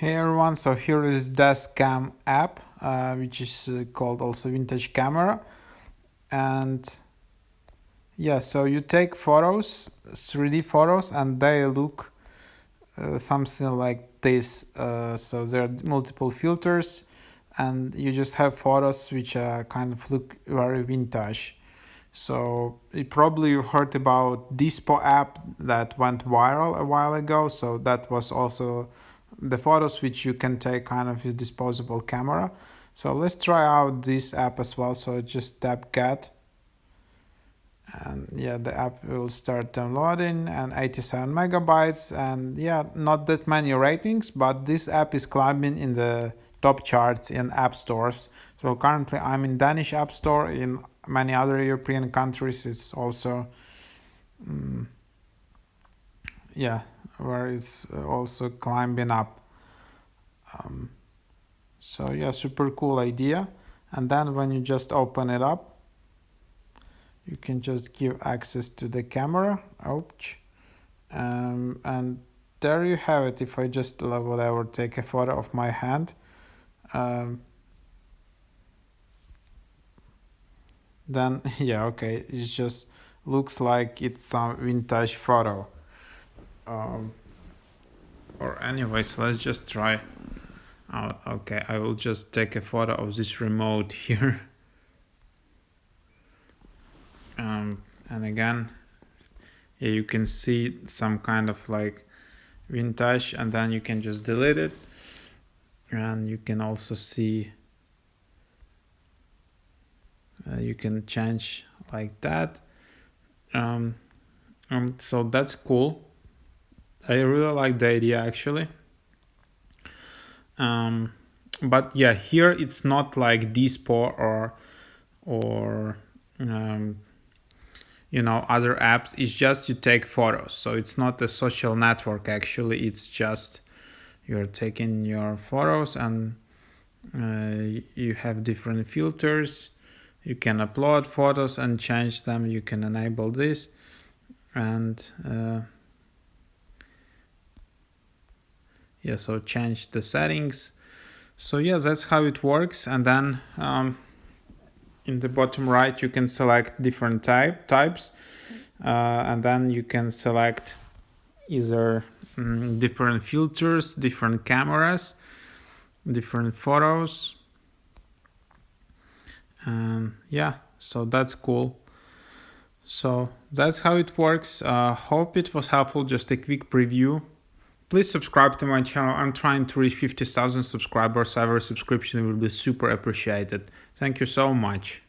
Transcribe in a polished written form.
Hey everyone, so here is Dazz Cam app, which is called also Vintage Camera. And yeah, so you take photos, 3D photos, and they look something like this. So there are multiple filters, and you just have photos which kind of look very vintage. So you probably heard about Dispo app that went viral a while ago. So that was also the photos which you can take kind of with disposable camera. So let's try out this app as well. So just tap get, and yeah, the app will start downloading, and 87 megabytes, and yeah, not that many ratings, but this app is climbing in the top charts in app stores. So currently I'm in Danish app store. In many other European countries it's also yeah, where it's also climbing up. So yeah, super cool idea. And then when you just open it up, you can just give access to the camera. Ouch. And there you have it. If I just whatever take a photo of my hand, then yeah, okay, it just looks like it's some vintage photo. Or anyways, let's just try. Okay, I will just take a photo of this remote here. And again, yeah, you can see some kind of like vintage, and then you can just delete it. And you can also see you can change like that. So that's cool. I really like the idea actually. But yeah, here it's not like Dispo or other apps. It's just you take photos. So it's not a social network actually. It's just you're taking your photos, and you have different filters. You can upload photos and change them. You can enable this, and yeah, so change the settings. So yeah, that's how it works. And then in the bottom right you can select different types, and then you can select either different filters, different cameras, different photos. Yeah, so that's cool. So that's how it works. Hope it was helpful. Just a quick preview. Please subscribe to my channel. I'm trying to reach 50,000 subscribers. Every subscription will be super appreciated. Thank you so much.